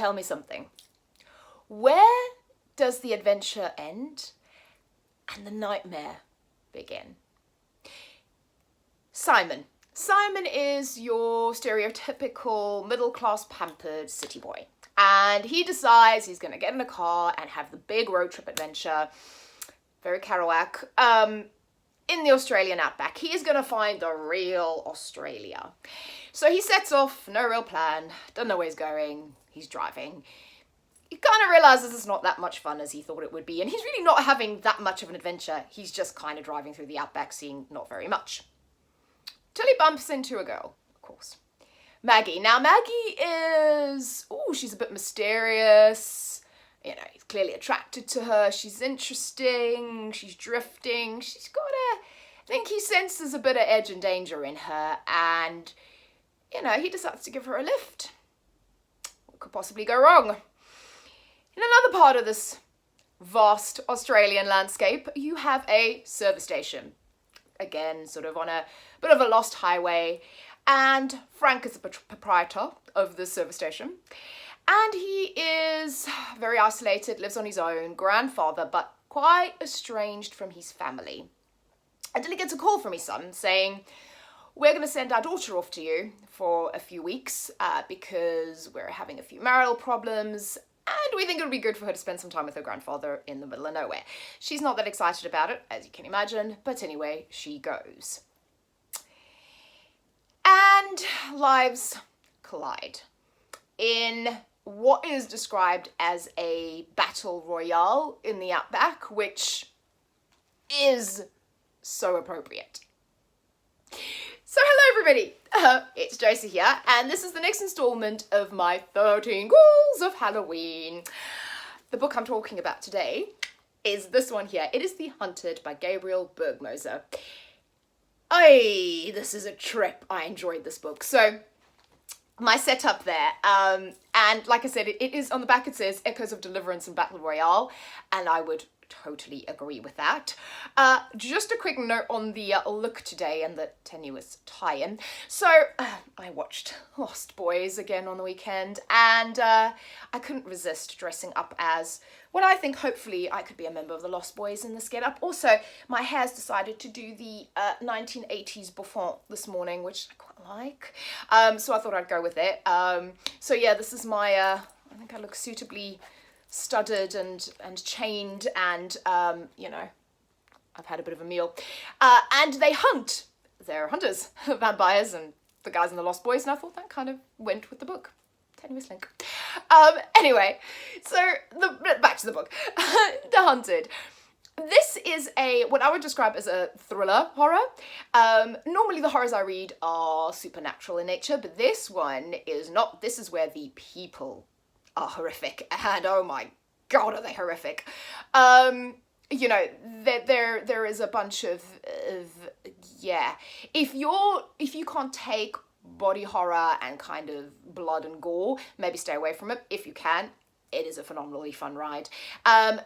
tell me something. Where does the adventure end and the nightmare begin? Simon. Simon is your stereotypical middle-class pampered city boy. And he decides he's going to get in a car and have the big road trip adventure, very Kerouac, in the Australian outback. He is going to find the real Australia. So he sets off, no real plan, doesn't know where he's going, he's driving. He kind of realises it's not that much fun as he thought it would be, and he's really not having that much of an adventure. He's just kind of driving through the outback, seeing not very much. Till he bumps into a girl, of course. Maggie. Now, Maggie is... she's a bit mysterious. You know, he's clearly attracted to her. She's interesting. She's drifting. She's got a... I think he senses a bit of edge and danger in her, and, you know, he decides to give her a lift. What could possibly go wrong? In another part of this vast Australian landscape, you have a service station. Again, sort of on a bit of a lost highway. And Frank is the proprietor of the service station. And he is very isolated, lives on his own, grandfather, but quite estranged from his family. Until he gets a call from his son saying, we're going to send our daughter off to you for a few weeks because we're having a few marital problems. And we think it would be good for her to spend some time with her grandfather in the middle of nowhere. She's not that excited about it, as you can imagine, but anyway, she goes. And lives collide in what is described as a battle royale in the outback, which is so appropriate. So hello everybody, it's Josie here, and this is the next installment of my 13 Ghouls of Halloween. The book I'm talking about today is this one here. It is The Hunted by Gabriel Bergmoser. This is a trip. I enjoyed this book. So my setup there, and like I said, it is on the back, it says Echoes of Deliverance and Battle Royale, and I would totally agree with that. Just a quick note on the look today and the tenuous tie-in. So I watched Lost Boys again on the weekend, and I couldn't resist dressing up as what I think hopefully I could be a member of the Lost Boys in this get-up. Also, my hair's decided to do the 1980s bouffant this morning, which I quite like. So I thought I'd go with it. So yeah, this is my, I think I look suitably studded and chained, and you know, I've had a bit of a meal, and they hunt. They're hunters, vampires, and the guys in the Lost Boys, and I thought that kind of went with the book. Tenuous link. Anyway, so back to the book. The Hunted. This is what I would describe as a thriller horror. Normally the horrors I read are supernatural in nature, but this one is not. This is where the people are horrific, and oh my god, are they horrific. You know, there is a bunch of yeah. If you can't take body horror and kind of blood and gore, maybe stay away from it. If you can, it is a phenomenally fun ride. I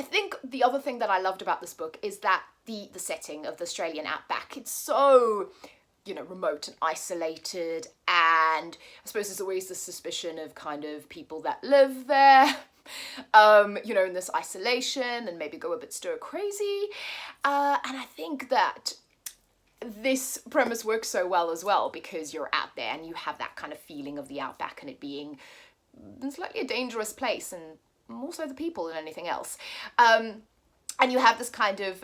think the other thing that I loved about this book is that the setting of the Australian outback, it's so, you know, remote and isolated, and I suppose there's always the suspicion of kind of people that live there, you know, in this isolation and maybe go a bit stir crazy, and I think that this premise works so well as well because you're out there and you have that kind of feeling of the outback and it being slightly a dangerous place, and more so the people than anything else, and you have this kind of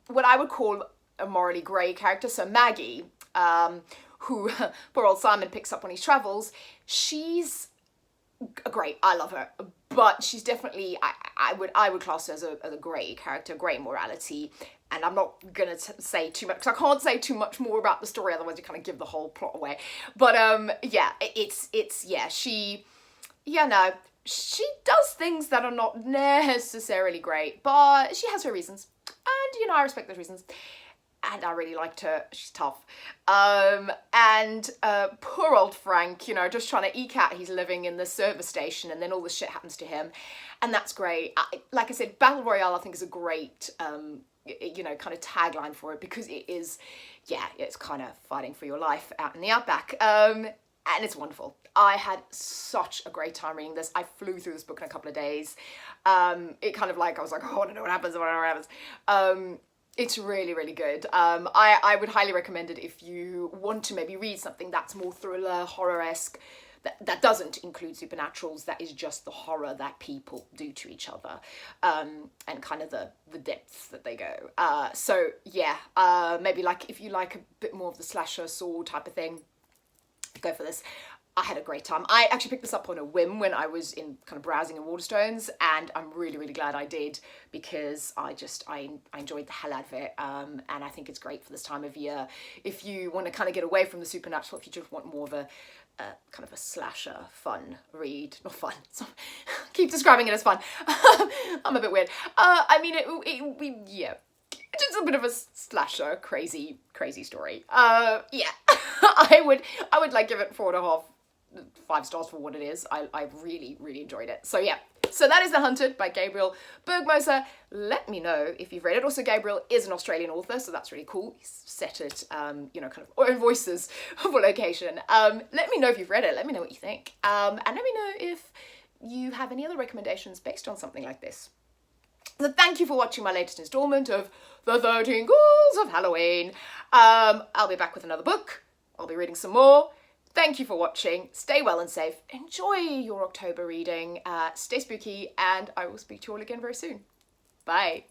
what I would call a morally grey character. So Maggie, who poor old Simon picks up on his travels, she's great. I love her, but she's definitely I would class her as a grey character, grey morality. And I'm not gonna say too much because I can't say too much more about the story, otherwise you kind of give the whole plot away. But yeah, she does things that are not necessarily great, but she has her reasons, and you know, I respect those reasons. And I really liked her. She's tough. And poor old Frank, you know, just trying to eke out his living in the service station, and then all this shit happens to him. And that's great. Like I said, Battle Royale, I think, is a great, you know, kind of tagline for it, because it is, yeah, it's kind of fighting for your life out in the outback. and it's wonderful. I had such a great time reading this. I flew through this book in a couple of days. It kind of like, I was like, oh, I want to know what happens, it's really, really good. I would highly recommend it if you want to maybe read something that's more thriller, horror-esque, that doesn't include supernaturals, that is just the horror that people do to each other, and kind of the depths that they go. So yeah, maybe like if you like a bit more of the slasher saw type of thing, go for this. I had a great time. I actually picked this up on a whim when I was in kind of browsing in Waterstones, and I'm really, really glad I did, because I enjoyed the hell out of it, and I think it's great for this time of year. If you want to kind of get away from the supernatural, if you just want more of a kind of a slasher fun read, not fun, so, keep describing it as fun. I'm a bit weird. I mean, yeah. Just a bit of a slasher, crazy story. Yeah, I would like give it 4.5, 5 stars for what it is. I really, really enjoyed it. So yeah, so that is The Hunted by Gabriel Bergmoser. Let me know if you've read it. Also, Gabriel is an Australian author, so that's really cool. He's set it, you know, kind of own voices for location. Let me know if you've read it. Let me know what you think. And let me know if you have any other recommendations based on something like this. So thank you for watching my latest installment of The 13 Ghouls of Halloween. I'll be back with another book. I'll be reading some more. Thank you for watching. Stay well and safe. Enjoy your October reading. Stay spooky, and I will speak to you all again very soon. Bye.